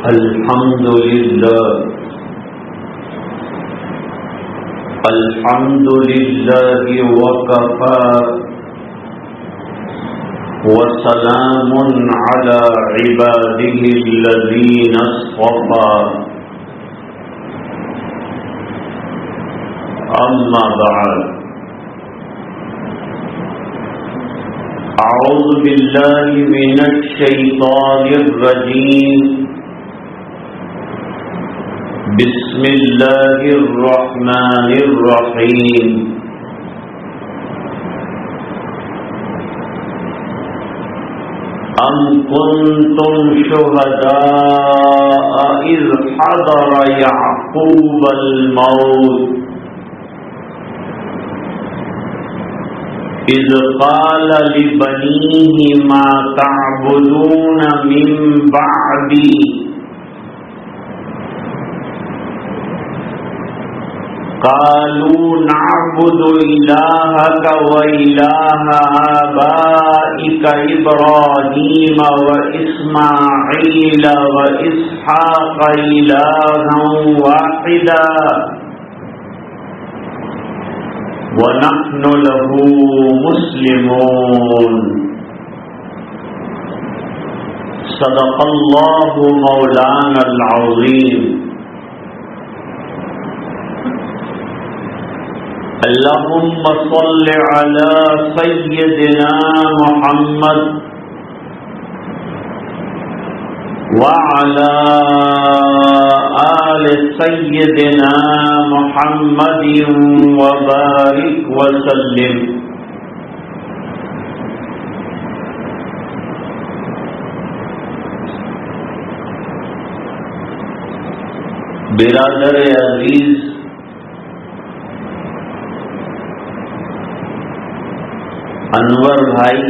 الحمد لله وكفى وسلام على عباده الذين اصطفى أما بعد أعوذ بالله من الشيطان الرجيم بسم الله الرحمن الرحيم أم كنتم شهداء إذ حضر يعقوب الموت إذ قال لبنيه ما تعبدون من بعدي قالوا نعبد إلهك وإله آبائك إبراهيم وإسماعيل وإسحاق إلها واحدا ونحن له مسلمون صدق الله مولانا العظيم اللهم صل على سيدنا محمد وعلى آل سيدنا محمد وبارك وسلم برادر عزیز، انور بھائی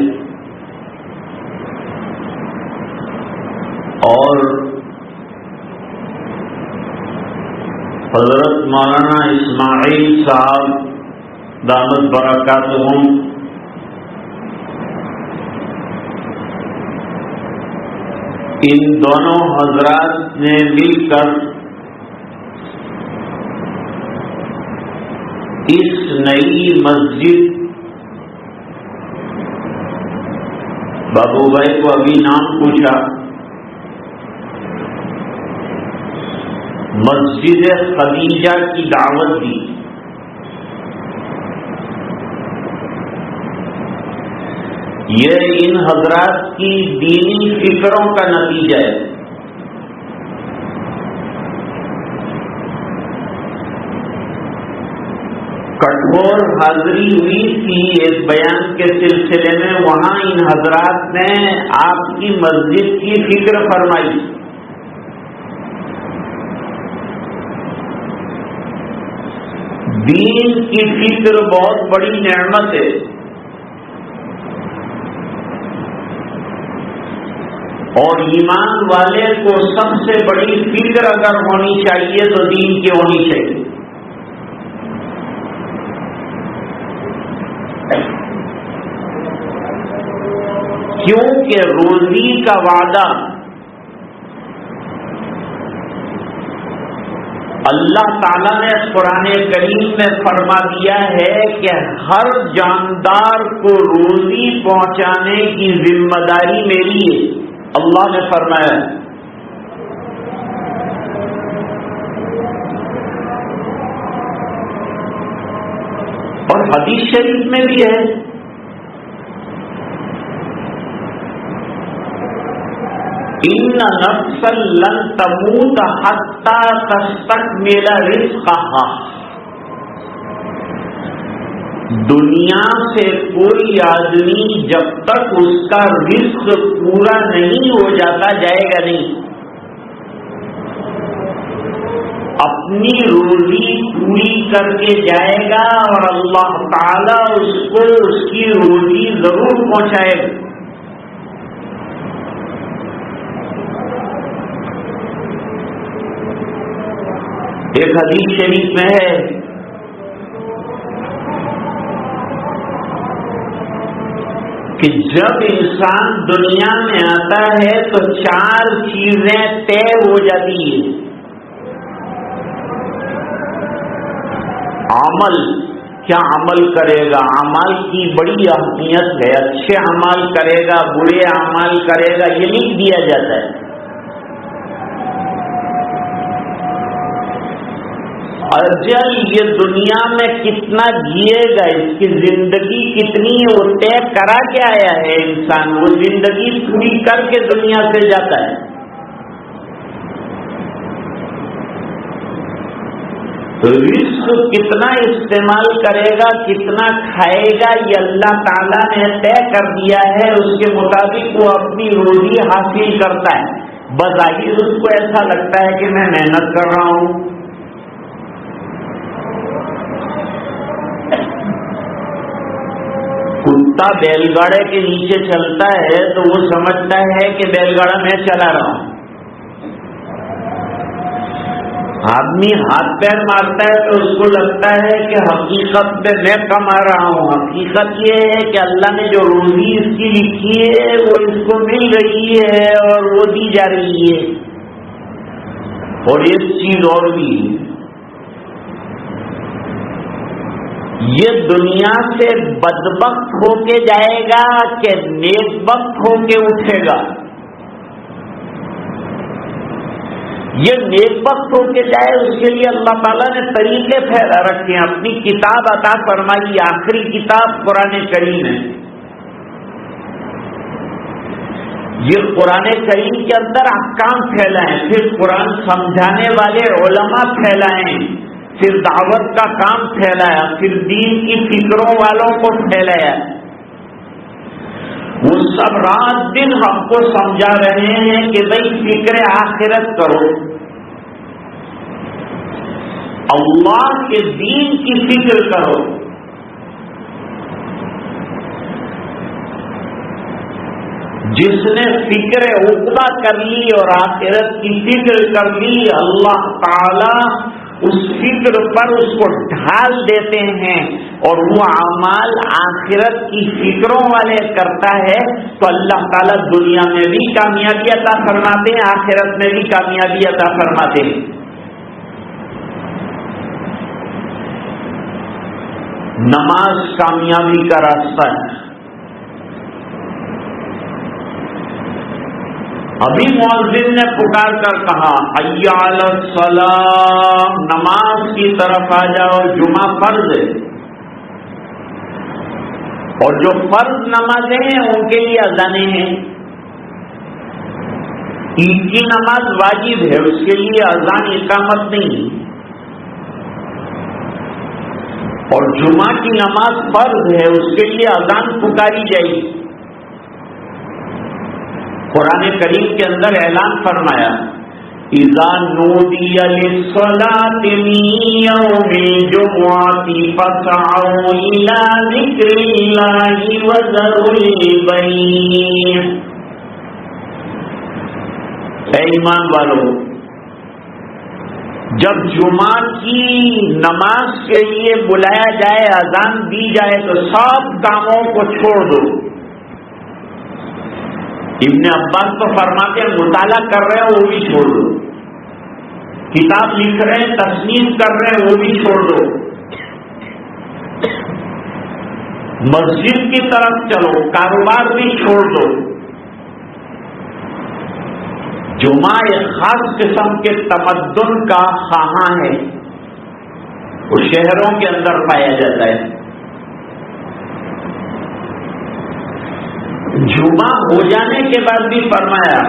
اور حضرت مولانا اسماعیل صاحب دامت برکاتہم، ان دونوں حضرات نے مل کر اس نئی مسجد، بابو بھائی کو ابھی نام پوچھا، مسجد خدیجہ کی دعوت دی۔ یہ ان حضرات کی دینی فکروں کا نتیجہ ہے۔ کٹھور حاضری ہوئی تھی ایک بیان کے سلسلے میں، وہاں ان حضرات نے آپ کی مسجد کی فکر فرمائی۔ دین کی فکر بہت بڑی نعمت ہے، اور ایمان والے کو سب سے بڑی فکر اگر ہونی چاہیے تو دین کی ہونی چاہیے۔ کیونکہ روزی کا وعدہ اللہ تعالیٰ نے قرآن کریم میں فرما دیا ہے کہ ہر جاندار کو روزی پہنچانے کی ذمہ داری میری ہے، اللہ نے فرمایا۔ اور حدیث شریف میں بھی ہے، ان نفسا لن تموت حتی تستکمل رزقها، دنیا سے کوئی آدمی جب تک اس کا رزق پورا نہیں ہو جاتا جائے گا نہیں۔ اپنی روزی پوری کر کے جائے گا اور اللہ تعالیٰ اس کو اس کی روزی ضرور پہنچائے گا۔ ایک حدیث شریف میں ہے، کہ جب انسان دنیا میں آتا ہے تو 4 چیزیں طے ہو جاتی ہیں. عمل، کیا عمل کرے گا، اعمال کی بڑی اہمیت ہے. اچھے اعمال کرے گا، برے اعمال کرے گا، یہ لکھ دیا جاتا ہے. اجل، یہ دنیا میں کتنا جیے گا، اس کی زندگی کتنی ہے، وہ طے کرا کے آیا ہے انسان. وہ زندگی پوری کر کے دنیا سے جاتا ہے. رزق کتنا استعمال کرے گا، کتنا کھائے گا، یہ اللہ تعالیٰ نے طے کر دیا ہے. اس کے مطابق وہ اپنی روزی حاصل کرتا ہے. بظاہر اس کو ایسا لگتا ہے کہ میں محنت کر رہا ہوں. کتا بیل گاڑے کے نیچے چلتا ہے تو وہ سمجھتا ہے کہ بیل گاڑا میں چلا رہا ہوں. آدمی ہاتھ پیر مارتا ہے تو اس کو لگتا ہے کہ حقیقت میں کما رہا ہوں. حقیقت یہ ہے کہ اللہ نے جو روزی اس کی لکھی ہے وہ اس کو مل رہی ہے اور وہ دی جا رہی ہے. اور ایک چیز اور بھی، یہ دنیا سے بدبخت ہو کے جائے گا کہ نیک بخت ہو کے اٹھے گا. یہ نیک بخت ہو کے جائے اس کے لیے اللہ تعالیٰ نے طریقے پھیلا رکھے ہیں. اپنی کتاب عطا فرمائی، آخری کتاب قرآن کریم ہے. یہ قرآن کریم کے اندر احکام پھیلائیں، پھر قرآن سمجھانے والے علماء پھیلائیں، پھر دعوت کا کام پھیلایا، پھر دین کی فکروں والوں کو پھیلایا. وہ سب رات دن ہم کو سمجھا رہے ہیں کہ بھئی فکر آخرت کرو، اللہ کے دین کی فکر کرو. جس نے فکر عقبہ کر لی اور آخرت کی فکر کر لی، اللہ تعالی اس فکر پر اس کو ڈھال دیتے ہیں اور وہ اعمال آخرت کی فکروں والے کرتا ہے تو اللہ تعالیٰ دنیا میں بھی کامیابی عطا فرماتے ہیں، آخرت میں بھی کامیابی عطا فرماتے ہیں. نماز کامیابی کا راستہ ہے. ابھی مؤذن نے پکار کر کہا حی علی الصلاۃ، نماز کی طرف آ جاؤ. جمعہ فرض ہے اور جو فرض نمازیں ہیں ان کے لیے اذانیں ہیں. عید کی نماز واجب ہے، اس کے لیے اذان اقامت نہیں. اور جمعہ کی نماز فرض ہے، اس کے لیے اذان پکاری جائے گی. قرآن کریم کے اندر اعلان فرمایا اذا نودی للصلاۃ من یوم الجمعۃ فاسعوا الی ذکر اللہ وذروا البیع. اے ایمان والو، جب جمعہ کی نماز کے لیے بلایا جائے، اذان دی جائے تو سب کاموں کو چھوڑ دو. ابن عباس تو فرماتے ہیں مطالعہ کر رہے ہیں وہ بھی چھوڑ دو، کتاب لکھ رہے ہیں، تصنیف کر رہے ہیں وہ بھی چھوڑ دو، مسجد کی طرف چلو، کاروبار بھی چھوڑ دو. جمعہ ایک خاص قسم کے تمدن کا خواہاں ہے، وہ شہروں کے اندر پایا جاتا ہے. جمعہ ہو جانے کے بعد بھی فرمایا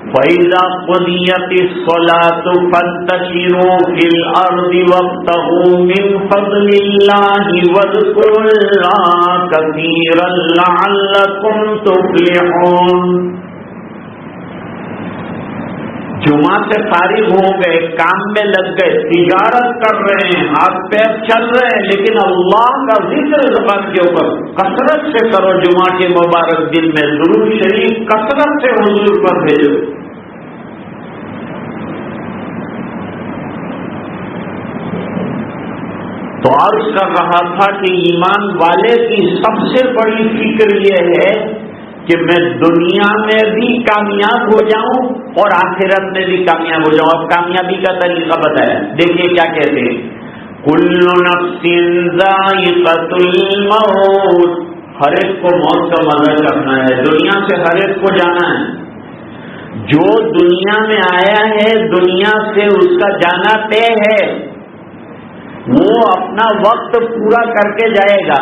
فَإِذَا قُضِيَتِ الصَّلَاةُ فَانتَشِرُوا فِي الْأَرْضِ وَابْتَغُوا مِنْ فَضْلِ اللَّهِ وَاذْكُرُوا اللَّهَ كَثِيرًا لَعَلَّكُمْ تُفْلِحُونَ. جمعہ سے فارغ ہو گئے، کام میں لگ گئے، تجارت کر رہے ہیں، ہاتھ پیر چل رہے ہیں، لیکن اللہ کا ذکر زبان کے اوپر کثرت سے کرو. جمعہ کے مبارک دن میں درود شریف کثرت سے حضور پر بھیجو. تو عرض کر رہا تھا کہ ایمان والے کی سب سے بڑی فکر یہ ہے کہ میں دنیا میں بھی کامیاب ہو جاؤں اور آخرت میں بھی کامیاب ہو جاؤں. اب کامیابی کا طریقہ بتایا, دیکھیے کیا کہتے ہیں, کل نفس ذائقۃ الموت, ہر ایک کو موت کا مزہ کرنا ہے, دنیا سے ہر ایک کو جانا ہے. جو دنیا میں آیا ہے دنیا سے اس کا جانا طے ہے, وہ اپنا وقت پورا کر کے جائے گا.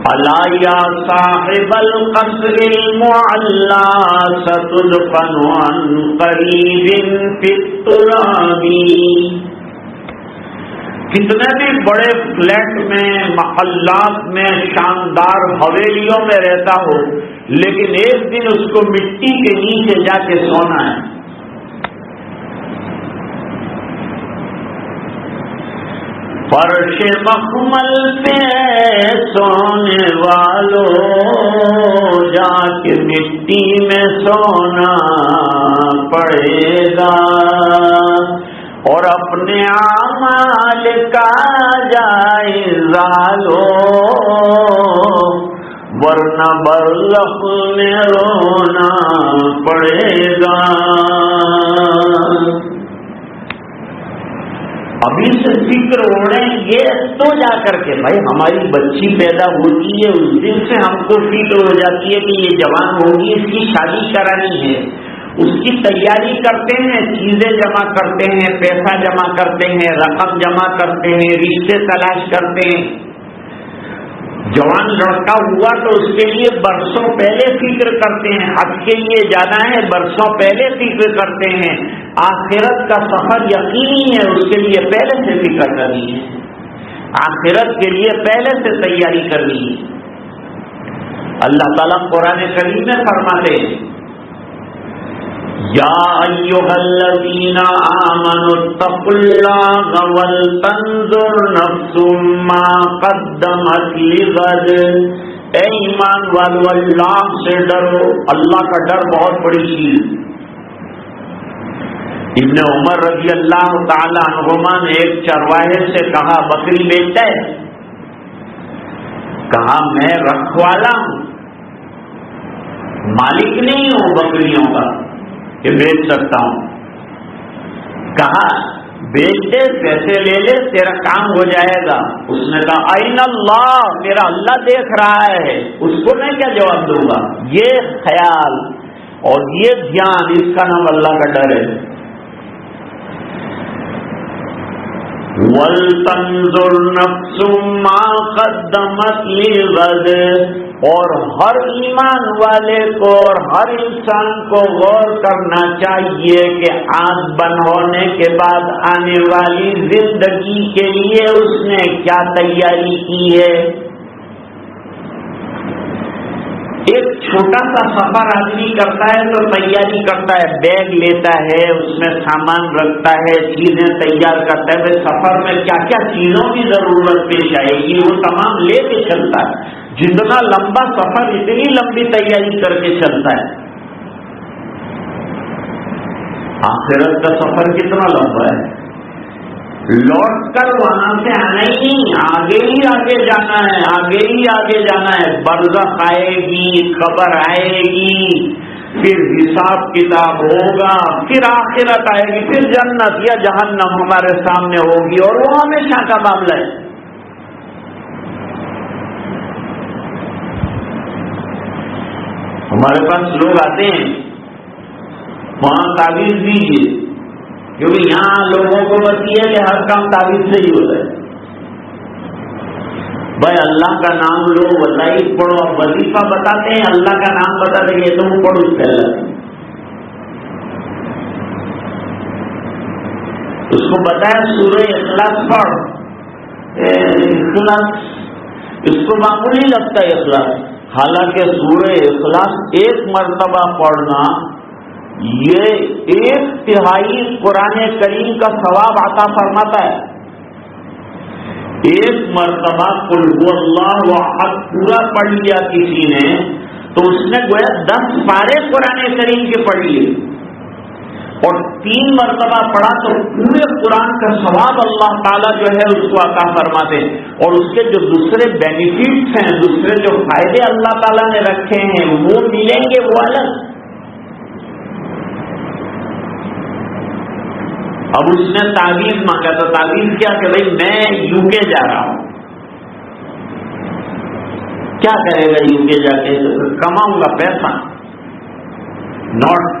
الا یا صاحب القصر المعلا ستدفن عن قریب فی التراب. کتنے بھی بڑے فلیٹ میں, محلات میں, شاندار حویلیوں میں رہتا ہو, لیکن ایک دن اس کو مٹی کے نیچے جا کے سونا ہے. فرش مخمل پہ سونے والوں جا کے مٹی میں سونا پڑے گا, اور اپنے اعمال کا جائزہ لو ورنہ برزخ میں رونا پڑے گا. ابھی سے فکر اڑیں گے تو جا کر کے, بھائی ہماری بچی پیدا ہوتی ہے اس دن سے ہم کو فکر ہو جاتی ہے کہ یہ جوان ہوگی, اس کی شادی کرانی ہے, اس کی تیاری کرتے ہیں, چیزیں جمع کرتے ہیں, پیسہ جمع کرتے ہیں, رقم جمع کرتے ہیں, رشتے تلاش کرتے ہیں. جوان لڑکا ہوا تو اس کے لیے برسوں پہلے فکر کرتے ہیں, حج کے لیے جانا ہے برسوں پہلے فکر کرتے ہیں, آخرت کا سفر یقینی ہے اس کے لیے پہلے سے فکر کرنی ہے, آخرت کے لیے پہلے سے تیاری کرنی ہے. اللہ تعالیٰ قرآن کریم میں فرماتے ہیں, یا ایھا الذین آمنوا اتقوا اللہ ولتنظر نفس ما قدمت لغد. اے ایمان والو اللہ سے ڈرو, اللہ کا ڈر بہت بڑی چیز. ابن عمر رضی اللہ تعالی عنہما نے ایک چرواہے سے کہا, بکری بیچتا ہے؟ کہا میں رکھوالا ہوں, مالک نہیں ہوں بکریوں کا کہ بیچ سکتا ہوں. کہا بیچ دے, پیسے لے لے, تیرا کام ہو جائے گا. اس نے کہا این اللہ, میرا اللہ دیکھ رہا ہے, اس کو میں کیا جواب دوں گا. یہ خیال اور یہ دھیان, اس کا نام اللہ کا ڈر ہے. وَلْتَنْظُرْ نَفْسٌ مَا قَدَّمَتْ لِغَدٍ, اور ہر ایمان والے کو اور ہر انسان کو غور کرنا چاہیے کہ آنکھ بند ہونے کے بعد آنے والی زندگی کے لیے اس نے کیا تیاری کی ہے. ایک چھوٹا سا سفر آدمی کرتا ہے تو تیاری کرتا ہے, بیگ لیتا ہے, اس میں سامان رکھتا ہے, چیزیں تیار کرتا ہے. سفر میں کیا کیا چیزوں کی ضرورت پیش آئے گی وہ تمام لے کے چلتا ہے. جتنا لمبا سفر اتنی لمبی تیاری کر کے چلتا ہے. آخرت کا سفر کتنا لمبا ہے, لوٹ کر وہاں سے آنا ہی نہیں, آگے ہی آگے جانا ہے, آگے ہی آگے جانا ہے. برزخ آئے گی, قبر آئے گی, پھر حساب کتاب ہوگا, پھر آخرت آئے گی, پھر جنت یا جہنم ہمارے سامنے ہوگی, اور وہ ہمیشہ کا معاملہ ہے. ہمارے پاس لوگ آتے ہیں, وہاں تعویذ دیجیے, کیونکہ یہاں لوگوں کو بس یہ ہے کہ ہر کام تعویذ سے ہی ہوتا ہے. بھائی اللہ کا نام لو, وظائف پڑھو, وظیفہ بتاتے ہیں, اللہ کا نام بتاتے ہیں, یہ تم پڑھو اس سے اللہ. اس کو بتایا سورہ اخلاص پڑھ, اخلاص اس کو معمولی لگتا ہے اخلاص, حالانکہ سورہ اخلاص ایک مرتبہ پڑھنا یہ 1/3 قرآن کریم کا ثواب عطا فرماتا ہے. ایک مرتبہ قل هو اللہ احد پورا پڑھ لیا کسی نے تو اس نے گویا 10 پارے قرآن کریم کے پڑھ لیے. اور 3 مرتبہ پڑھا تو پورے قرآن کا ثواب اللہ تعالیٰ جو ہے اس کو عطا فرماتے ہیں، اور اس کے جو دوسرے بینیفٹس ہیں، دوسرے جو فائدے اللہ تعالیٰ نے رکھے ہیں وہ ملیں گے، وہ الگ۔ اب اس نے تعویذ مانگا تو تعویذ کیا کہ بھائی میں UK جا رہا ہوں، کیا کرے گا UK جا کے؟ کماؤں گا پیسہ، نوٹ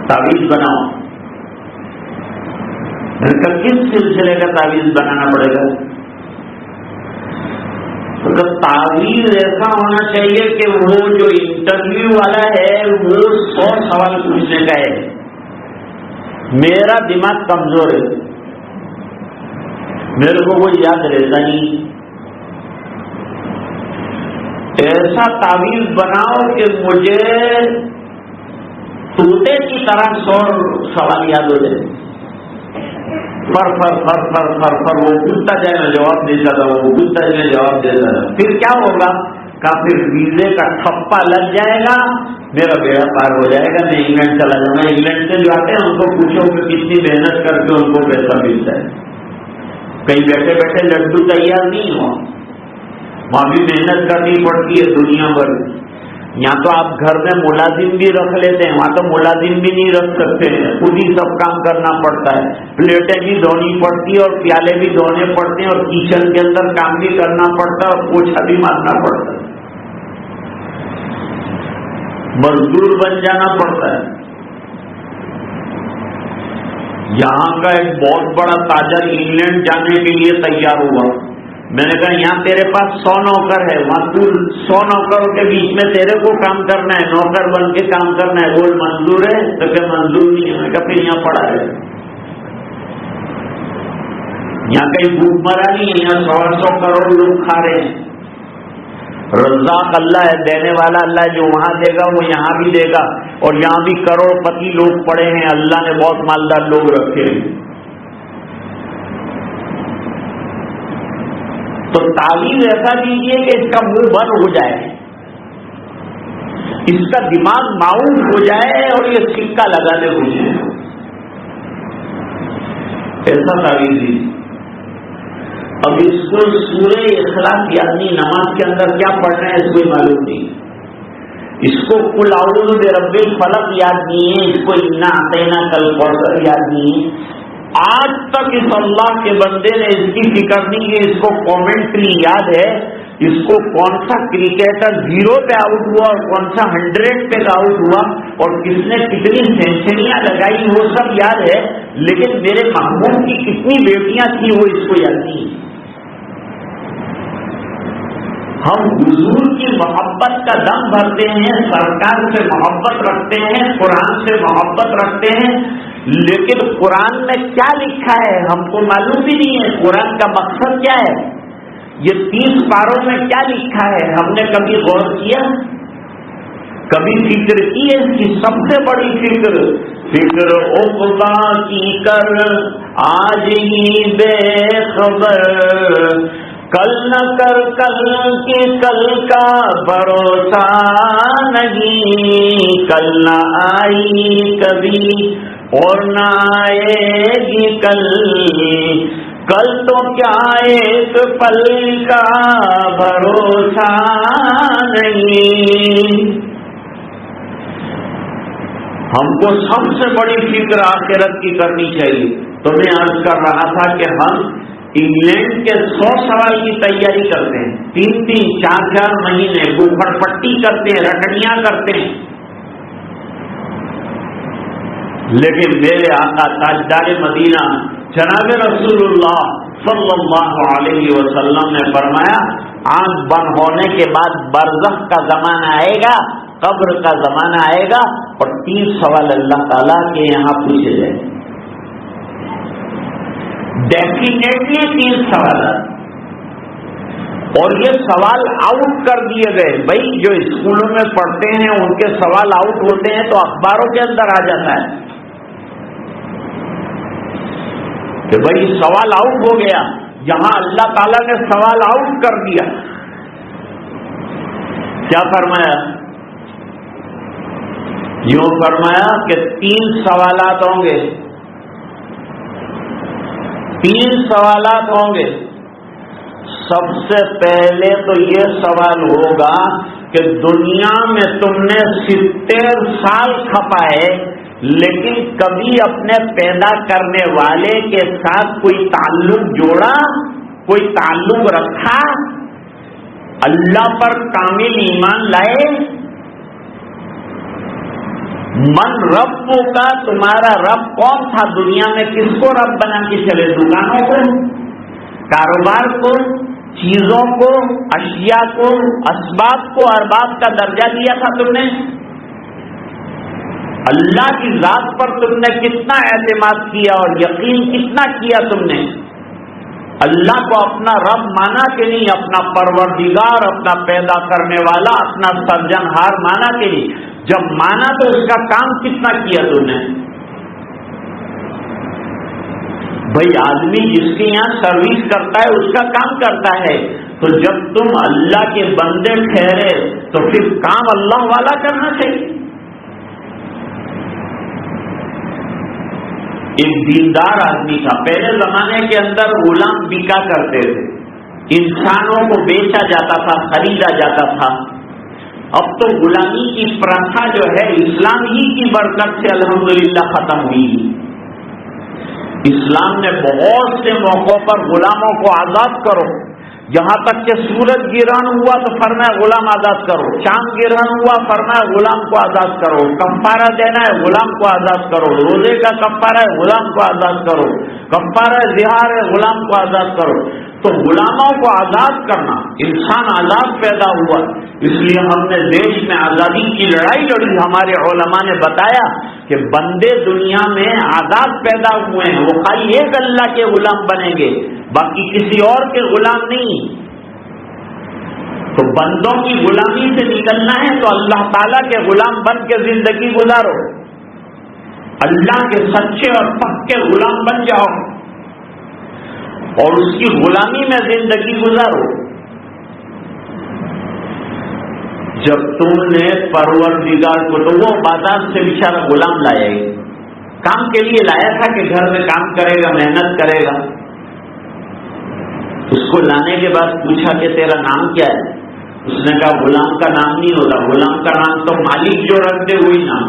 تعویذ بناؤ۔ میں نے کہا کس سلسلے کا تعویذ بنانا پڑے گا؟ تو تعویذ ایسا ہونا چاہیے کہ وہ جو انٹرویو والا ہے وہ 100 سوال پوچھنے کا ہے۔ میرا دماغ کمزور ہے، میرے کو وہ یاد رہتا نہیں۔ ایسا تعویذ بناؤ کہ مجھے طوطے کی طرح 100 سوال یاد ہو جائے، فر فر فر فر فر فر وہ پوچھتا جائے میں جواب دیتا تھا، وہ پوچھتا جائے میں جواب دیتا تھا۔ پھر کیا ہوگا؟ پھر ویزے کا ٹھپا لگ جائے گا، میرا بیڑا پار ہو جائے گا، میں انگلینڈ چلا جاؤں گا۔ انگلینڈ سے جو آتے ہیں ان کو پوچھو کہ کتنی محنت کر کے ان کو پیسہ ملتا ہے، کہیں بیٹھے بیٹھے لڈو تیار نہیں ہو، وہاں بھی محنت کرنی پڑتی ہے دنیا بھر۔ یہاں تو آپ گھر میں ملازم بھی رکھ لیتے ہیں، وہاں تو ملازم بھی نہیں رکھ سکتے ہیں، خود ہی سب کام کرنا پڑتا ہے، پلیٹیں بھی دھونی پڑتی ہے اور پیالے بھی دھونے پڑتے ہیں، اور کچن کے اندر کام بھی کرنا پڑتا ہے اور پوچھا بھی مارنا پڑتا ہے، مزدور بن جانا پڑتا ہے۔ یہاں کا ایک بہت بڑا تاجر انگلینڈ جانے کے لیے تیار ہوا، میں نے کہا یہاں تیرے پاس 100 نوکر ہے، وہاں تو 100 نوکروں کے بیچ میں تیرے کو کام کرنا ہے، نوکر بن کے کام کرنا ہے، وہ منظور ہے؟ تو کہ منظور نہیں ہے۔ میں کہا پھر یہاں پڑا ہے، یہاں کہیں بھوک مرا نہیں ہے، یہاں 100 کروڑ لوگ کھا رہے ہیں۔ رزاق اللہ ہے، دینے والا اللہ ہے، جو وہاں دے گا وہ یہاں بھی دے گا، اور یہاں بھی کروڑ پتی لوگ پڑے ہیں، اللہ نے بہت مالدار لوگ رکھے ہیں۔ تو تعویذ ایسا دیجیے کہ اس کا منہ بند ہو جائے، اس کا دماغ معاون ہو جائے اور یہ سکہ لگانے ہو جائے، ایسا تعویذ دیجیے۔ اب اس کو سورہ اخلاص یاد نہیں، نماز کے اندر کیا پڑھنا ہے اس کو معلوم نہیں، اس کو قل اعوذ برب الفلق یاد نہیں ہے، اس کو انا اعطیناک الکوثر یاد نہیں ہے۔ آج تک اس اللہ کے بندے نے اس کی فکر نہیں کہ اس کو کامنٹری یاد ہے، اس کو کون سا کرکٹر 0 پہ آؤٹ ہوا اور کون سا 100 پہ آؤٹ ہوا اور کس نے کتنی سینچریاں لگائی وہ سب یاد ہے، لیکن میرے محبوب کی کتنی بیٹیاں تھیں وہ اس کو یاد نہیں۔ ہم حضور کی محبت کا دم بھرتے ہیں، سرکار سے محبت رکھتے ہیں، قرآن سے محبت رکھتے ہیں، لیکن قرآن میں کیا لکھا ہے ہم کو معلوم بھی نہیں ہے، قرآن کا مقصد کیا ہے، یہ 30 پاروں میں کیا لکھا ہے ہم نے کبھی غور کیا، کبھی فکر کی ہے؟ اس کی سب سے بڑی فکر عقبا کی کر آج ہی بے خبر، کل نہ کر کل کی کل کا بھروسہ نہیں، کل نہ آئی کبھی اور نہ آئے گی کل، کل تو کیا ایک پل کا بھروسہ نہیں۔ ہم کو سب سے بڑی فکر آخرت کی کرنی چاہیے۔ تو میں عرض کر رہا تھا کہ ہم انگلینڈ کے 100 سوال کی تیاری کرتے ہیں، 3-3 4-4 مہینے گوکھڑ پٹی کرتے ہیں، رٹڑیاں کرتے ہیں، لیکن میرے آقا تاجدار مدینہ جناب رسول اللہ صلی اللہ علیہ وسلم نے فرمایا آنکھ بند ہونے کے بعد برزخ کا زمانہ آئے گا، قبر کا زمانہ آئے گا، اور 3 سوال اللہ تعالیٰ کے یہاں پوچھے جائیں گے، ڈیفینیٹلی 3 سوالات، اور یہ سوال آؤٹ کر دیے گئے۔ بھائی جو اسکولوں میں پڑھتے ہیں ان کے سوال آؤٹ ہوتے ہیں تو اخباروں کے اندر آ جاتا ہے کہ بھائی سوال آؤٹ ہو گیا، یہاں اللہ تعالیٰ نے سوال آؤٹ کر دیا۔ کیا فرمایا؟ یوں فرمایا کہ 3 سوالات ہوں گے، 3 سوالات ہوں گے۔ سب سے پہلے تو یہ سوال ہوگا کہ دنیا میں تم نے 70 سال کھپائے، لیکن کبھی اپنے پیدا کرنے والے کے ساتھ کوئی تعلق جوڑا، کوئی تعلق رکھا، اللہ پر کامل ایمان لائے؟ من رب کا، تمہارا رب کون تھا دنیا میں؟ کس کو رب بنا کے چلے؟ دکانوں کو، کاروبار کو، چیزوں کو، اشیاء کو، اسباب کو ارباب کا درجہ دیا تھا تم نے؟ اللہ کی ذات پر تم نے کتنا اعتماد کیا اور یقین کتنا کیا تم نے؟ اللہ کو اپنا رب مانا کہ نہیں؟ اپنا پروردگار، اپنا پیدا کرنے والا، اپنا سرجنہار مانا کہ نہیں؟ جب مانا تو اس کا کام کتنا کیا تم نے؟ بھائی آدمی جس کے یہاں سروس کرتا ہے اس کا کام کرتا ہے، تو جب تم اللہ کے بندے ٹھہرے تو پھر کام اللہ والا کرنا چاہیے۔ ایک دیندار آدمی تھا، پہلے زمانے کے اندر غلام بکا کرتے تھے، انسانوں کو بیچا جاتا تھا، خریدا جاتا تھا۔ اب تو غلامی کی پرتھا جو ہے اسلام ہی کی برکت سے الحمدللہ ختم ہوئی۔ اسلام نے بہت سے موقعوں پر غلاموں کو آزاد کرو، یہاں تک کہ سورج گرہن ہوا تو فرمایا غلام آزاد کرو، چاند گرہن ہوا فرمایا غلام کو آزاد کرو، کفارہ دینا ہے غلام کو آزاد کرو، روزے کا کفارہ ہے غلام کو آزاد کرو، کفارہ زہار ہے غلام کو آزاد کرو۔ تو غلاموں کو آزاد کرنا، انسان آزاد پیدا ہوا، اس لیے ہم نے دیش میں آزادی کی لڑائی لڑی۔ ہمارے علماء نے بتایا کہ بندے دنیا میں آزاد پیدا ہوئے ہیں، وہ خالی ایک اللہ کے غلام بنیں گے، باقی کسی اور کے غلام نہیں۔ تو بندوں کی غلامی سے نکلنا ہے تو اللہ تعالیٰ کے غلام بن کے زندگی گزارو، اللہ کے سچے اور پکے غلام بن جاؤ اور اس کی غلامی میں زندگی گزارو۔ جب تم نے پروردگار کو، تو وہ بازار سے بیچارہ غلام لایا، کام کے لیے لایا تھا کہ گھر میں کام کرے گا، محنت کرے گا۔ اس کو لانے کے بعد پوچھا کہ تیرا نام کیا ہے؟ اس نے کہا غلام کا نام نہیں ہوتا، غلام کا نام تو مالک جو رکھتے وہی نام۔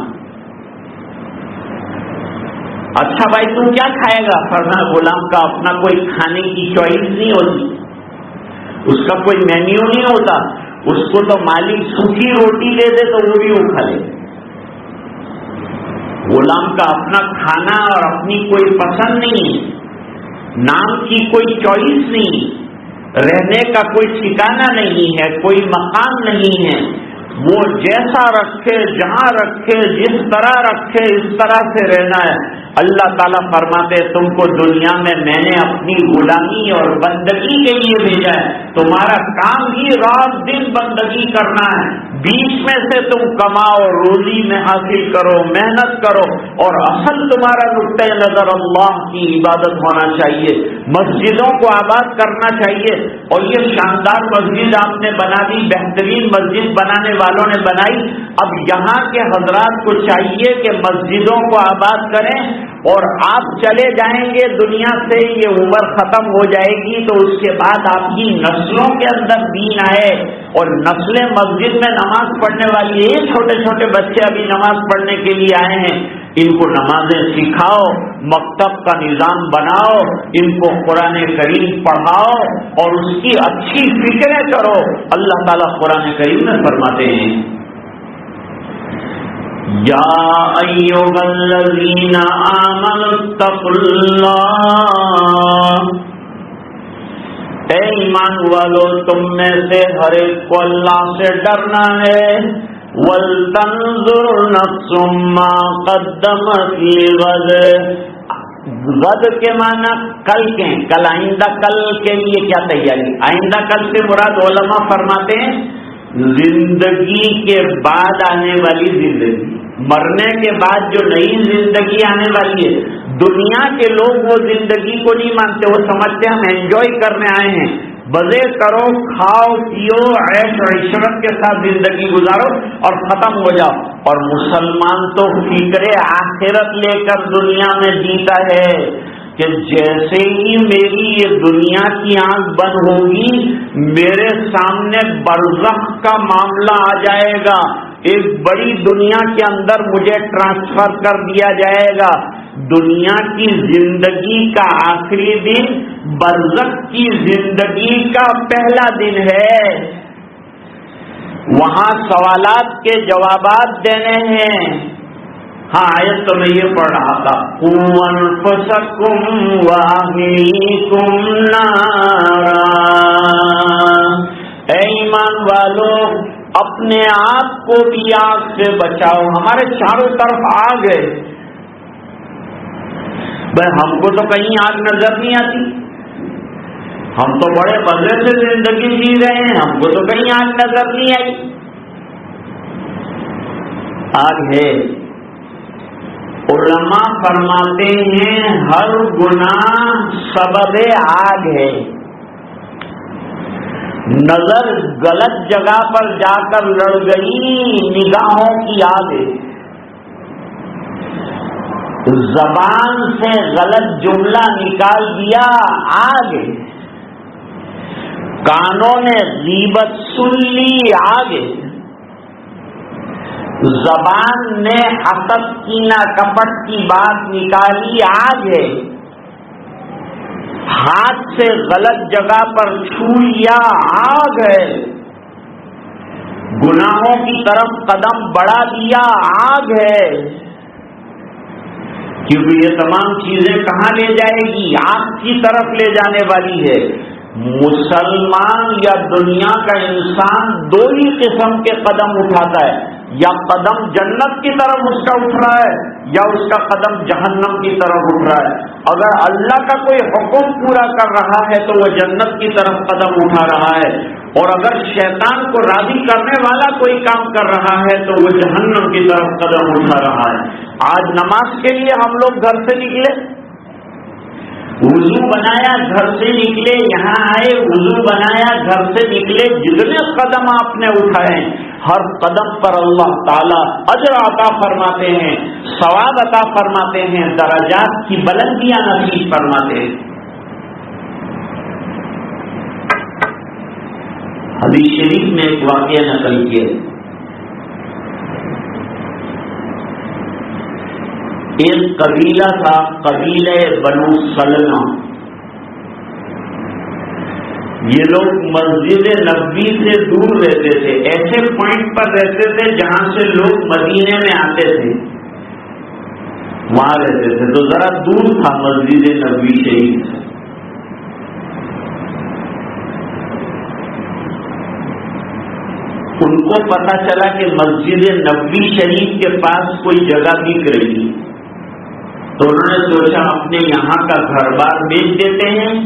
اچھا بھائی تم کیا کھائے گا؟ فرمایا غلام کا اپنا کوئی کھانے کی چوائس نہیں ہوتی، اس کا کوئی مینیو نہیں ہوتا، اس کو تو مالک سوکھی روٹی دے دے تو وہ بھی وہ کھا لے۔ غلام کا اپنا کھانا اور اپنی کوئی پسند نہیں، نام کی کوئی چوائس نہیں، رہنے کا کوئی ٹھکانہ نہیں ہے، کوئی مقام نہیں ہے، وہ جیسا رکھے، جہاں رکھے، جس طرح رکھے اس طرح سے رہنا ہے۔ اللہ تعالیٰ فرماتے تم کو دنیا میں نے اپنی غلامی اور بندگی کے لیے بھیجا ہے، تمہارا کام ہی رات دن بندگی کرنا ہے، بیچ میں سے تم کماؤ، روزی میں حاصل کرو، محنت کرو، اور اصل تمہارا نقطۂ نظر اللہ کی عبادت ہونا چاہیے، مسجدوں کو آباد کرنا چاہیے۔ اور یہ شاندار مسجد آپ نے بنا دی، بہترین مسجد بنانے والوں نے بنائی، اب یہاں کے حضرات کو چاہیے کہ مسجدوں کو آباد کریں، اور آپ چلے جائیں گے دنیا سے، یہ عمر ختم ہو جائے گی، تو اس کے بعد آپ کی نسلوں کے اندر دین آئے اور نسلیں مسجد میں نماز پڑھنے والی ہے۔ چھوٹے چھوٹے بچے ابھی نماز پڑھنے کے لیے آئے ہیں، ان کو نمازیں سکھاؤ، مکتب کا نظام بناؤ، ان کو قرآن کریم پڑھاؤ اور اس کی اچھی فکریں کرو۔ اللہ تعالیٰ قرآن کریم میں فرماتے ہیں یا ایھا الذین آمنوا اتقوا اللہ، اے ایمان والو تم میں سے ہر ایک کو اللہ سے ڈرنا ہے، وَلْتَنْظُرْ نَفْسٌ مَّا قَدَّمَتْ لِغَدٍ، غد کے معنی کل کے، کل آئندہ کل کے لیے کیا تیاری۔ آئندہ کل سے مراد علماء فرماتے ہیں زندگی کے بعد آنے والی زندگی، مرنے کے بعد جو نئی زندگی آنے والی ہے۔ دنیا کے لوگ وہ زندگی کو نہیں مانتے، وہ سمجھتے ہم انجوائے کرنے آئے ہیں، مزے کرو، کھاؤ پیو، عیش و عشرت کے ساتھ زندگی گزارو اور ختم ہو جاؤ. اور مسلمان تو فکر آخرت لے کر دنیا میں جیتا ہے کہ جیسے ہی میری یہ دنیا کی آنکھ بند ہوگی میرے سامنے برزخ کا معاملہ آ جائے گا. ایک بڑی دنیا کے اندر مجھے ٹرانسفر کر دیا جائے گا. دنیا کی زندگی کا آخری دن برزخ کی زندگی کا پہلا دن ہے. وہاں سوالات کے جوابات دینے ہیں. ہاں آیت تو میں یہ پڑھ رہا تھا، قُوْ أَنفُسَكُمْ وَأَهْلِيكُمْ نَارًا. اے ایمان والو اپنے آپ کو بھی آگ سے بچاؤ. ہمارے چاروں طرف آگ ہے. بھائی ہم کو تو کہیں آگ نظر نہیں آتی، ہم تو بڑے مزے سے زندگی جی رہے ہیں، ہم کو تو کہیں آگ نظر نہیں آئی. آگ ہے. علماء فرماتے ہیں ہر گناہ سبب آگ ہے. نظر غلط جگہ پر جا کر لڑ گئی، نگاہوں کی آگ ہے. زبان سے غلط جملہ نکال دیا، آگ ہے. کانوں نے غیبت سن لی، آگ ہے. زبان نے حسد کینہ کپٹ کی بات نکالی، آگ ہے. ہاتھ سے غلط جگہ پر چھو لیا، آگ ہے. گناہوں کی طرف قدم بڑھا دیا، آگ ہے. کیونکہ یہ تمام چیزیں کہاں لے جائے گی؟ آگ کی طرف لے جانے والی ہے. مسلمان یا دنیا کا انسان دو ہی قسم کے قدم اٹھاتا ہے، یا قدم جنت کی طرف اس کا اٹھ رہا ہے یا اس کا قدم جہنم کی طرف اٹھ رہا ہے. اگر اللہ کا کوئی حکم پورا کر رہا ہے تو وہ جنت کی طرف قدم اٹھا رہا ہے، اور اگر شیطان کو راضی کرنے والا کوئی کام کر رہا ہے تو وہ جہنم کی طرف قدم اٹھا رہا ہے. آج نماز کے لیے ہم لوگ گھر سے نکلے، وضو بنایا گھر سے نکلے، یہاں آئے وضو بنایا گھر سے نکلے. جتنے قدم آپ نے اٹھائے ہر قدم پر اللہ تعالیٰ اجر عطا فرماتے ہیں، ثواب عطا فرماتے ہیں، درجات کی بلندیاں نصیب فرماتے ہیں. حدیث شریف میں ایک واقعہ نقل کیا. ایک قبیلہ تھا، قبیلہ بنو سلمہ. یہ لوگ مسجد نبوی سے دور رہتے تھے، ایسے پوائنٹ پر رہتے تھے جہاں سے لوگ مدینے میں آتے تھے، وہاں رہتے تھے. تو ذرا دور تھا مسجد نبوی شریف سے. ان کو پتا چلا کہ مسجد نبوی شریف کے پاس کوئی جگہ بک رہی، تو انہوں نے سوچا اپنے یہاں کا گھر بار بیچ دیتے ہیں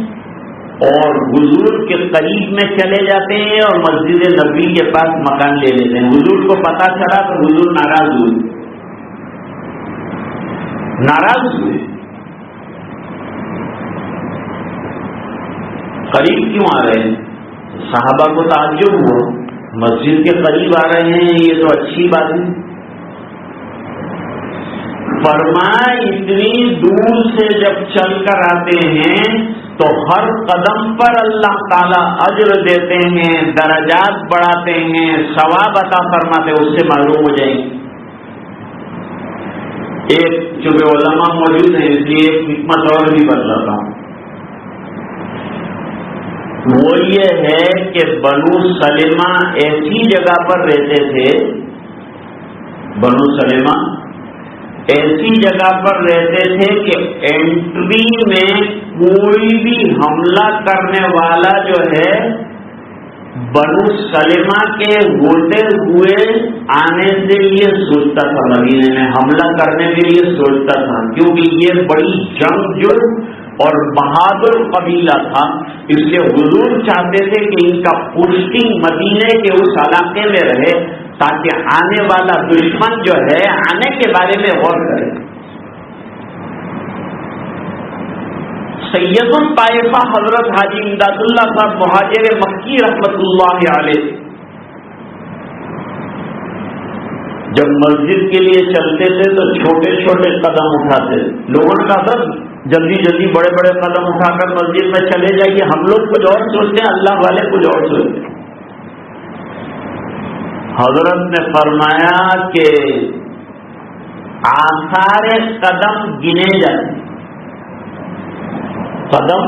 اور حضور کے قریب میں چلے جاتے ہیں اور مسجد نبوی کے پاس مکان لے لیتے ہیں. حضور کو پتا چلا تو حضور ناراض ہوئے. قریب کیوں آ رہے ہیں؟ صحابہ کو تعجب ہوا، مسجد کے قریب آ رہے ہیں یہ تو اچھی بات ہے. فرمایا اتنی دور سے جب چل کر آتے ہیں تو ہر قدم پر اللہ تعالیٰ اجر دیتے ہیں، درجات بڑھاتے ہیں، ثواب عطا فرماتے ہیں. اس سے معلوم ہو جائیں گے. ایک چونکہ علماء موجود ہیں اس لیے ایک حکمت اور بھی بتلاتا ہوں. وہ یہ ہے کہ بنو سلمہ ایسی جگہ پر رہتے تھے، بنو سلمہ ایسی جگہ پر رہتے تھے کہ انٹری میں کوئی بھی حملہ کرنے والا جو ہے بنو سلمہ کے ہوتے ہوئے آنے سے یہ سوچتا تھا، مدینے میں حملہ کرنے کے لیے سوچتا تھا، کیونکہ یہ بڑی جنگجو اور بہادر قبیلہ تھا. اس لیے حضور چاہتے تھے کہ ان کا پوسٹنگ مدینے کے اس علاقے میں رہے تاکہ آنے والا دشمن جو ہے آنے کے بارے میں غور کرے. سید الطائفہ حضرت حاجی امداد اللہ صاحب مہاجر مکی رحمت اللہ علیہ جب مسجد کے لیے چلتے تھے تو چھوٹے چھوٹے قدم اٹھاتے. لوگوں نے کہا سر جلدی جلدی بڑے بڑے قدم اٹھا کر مسجد میں چلے جائیے. ہم لوگ کچھ اور سوچتے ہیں, اللہ والے کچھ اور سوچتے ہیں. حضرت نے فرمایا کہ آثار قدم گنے جاتے ہیں, قدم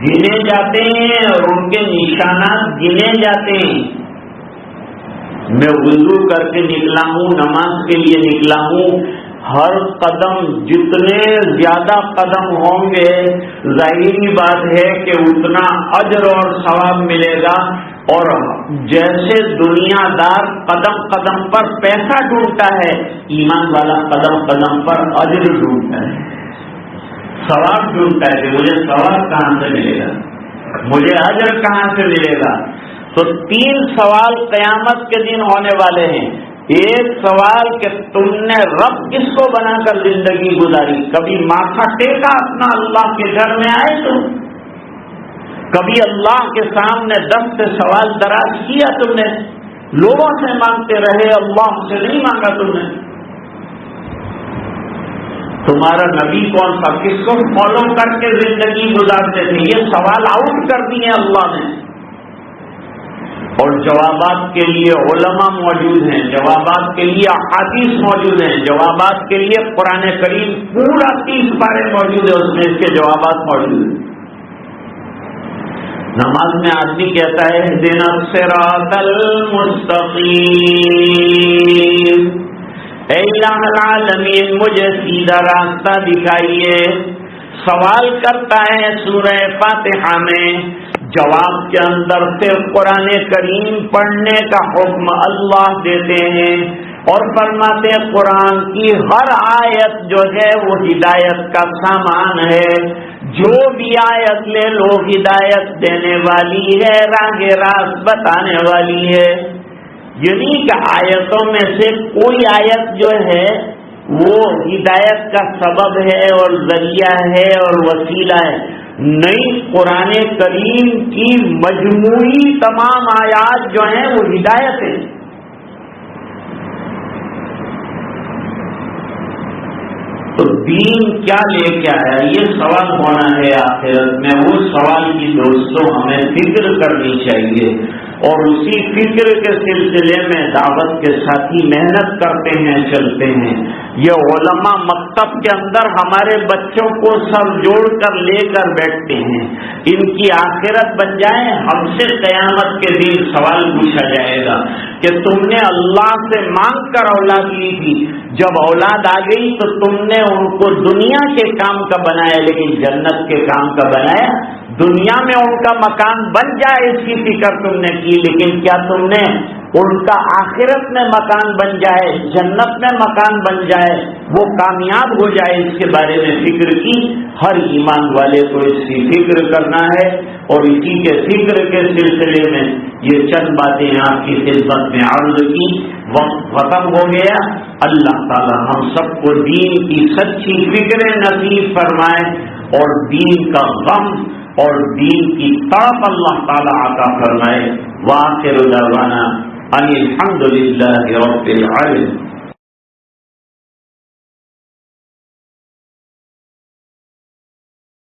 گنے جاتے ہیں اور ان کے نشانات گنے جاتے ہیں. میں وضو کر کے نکلا ہوں, نماز کے لیے نکلا ہوں, ہر قدم جتنے زیادہ قدم ہوں گے ظاہری بات ہے کہ اتنا اجر اور ثواب ملے گا. اور جیسے دنیا دار قدم قدم پر پیسہ ڈھونڈتا ہے, ایمان والا قدم قدم پر اجر ڈھونڈتا ہے, ثواب ڈھونڈتا ہے کہ مجھے ثواب کہاں سے ملے گا, مجھے اجر کہاں سے ملے گا. تو 3 سوال قیامت کے دن ہونے والے ہیں. ایک سوال کہ تم نے رب کس کو بنا کر زندگی گزاری, کبھی ماتھا ٹیکا اپنا اللہ کے گھر میں آئے تم, کبھی اللہ کے سامنے دست سے سوال دراز کیا تم نے, لوگوں سے مانگتے رہے, اللہ سے نہیں مانگا تم نے. تمہارا نبی کون تھا, کس کو فالو کر کے زندگی گزارتے تھے, یہ سوال آؤٹ کر دیے اللہ نے. اور جوابات کے لیے علماء موجود ہیں, جوابات کے لیے احادیث موجود ہیں, جوابات کے لیے قرآن کریم پورا 30 پارے موجود ہے, اس میں اس کے جوابات موجود ہیں. نماز میں آدمی کہتا ہے اہدنا الصراط المستقیم, اے الہ العالمین مجھے سیدھا راستہ دکھائیے. سوال کرتا ہے سورہ فاتحہ میں, جواب کے اندر سے قرآن کریم پڑھنے کا حکم اللہ دیتے ہیں اور فرماتے ہیں قرآن کی ہر آیت جو ہے وہ ہدایت کا سامان ہے, جو بھی آیت لے لو ہدایت دینے والی ہے, راہ راست بتانے والی ہے. یعنی کہ آیتوں میں سے کوئی آیت جو ہے وہ ہدایت کا سبب ہے اور ذریعہ ہے اور وسیلہ ہے. نئی قرآن کریم کی مجموعی تمام آیات جو ہیں وہ ہدایت ہے. تو دین کیا لے کے آیا, یہ سوال ہونا ہے آخرت میں. وہ سوال کی دوستوں ہمیں فکر کرنی چاہیے اور اسی فکر کے سلسلے میں دعوت کے ساتھی محنت کرتے ہیں, چلتے ہیں. یہ علماء مکتب کے اندر ہمارے بچوں کو سر جوڑ کر لے کر بیٹھتے ہیں, ان کی آخرت بن جائے. ہم سے قیامت کے دن سوال پوچھا جائے گا کہ تم نے اللہ سے مانگ کر اولاد لی تھی, جب اولاد آ گئی تو تم نے ان کو دنیا کے کام کا بنایا لیکن جنت کے کام کا بنایا. دنیا میں ان کا مکان بن جائے اس کی فکر تم نے کی, لیکن کیا تم نے ان کا آخرت میں مکان بن جائے, جنت میں مکان بن جائے, وہ کامیاب ہو جائے, اس کے بارے میں فکر کی؟ ہر ایمان والے کو اس کی فکر کرنا ہے. اور اسی کے فکر کے سلسلے میں یہ چند باتیں آپ کی خدمت میں عرض کی. وقت ختم ہو گیا. اللہ تعالی ہم سب کو دین کی سچی فکر نصیب فرمائے اور دین کا غم اور دین کی طرف اللہ تعالی عطا فرمائے. وآخر دعوانا ان الحمد للہ رب العالمین.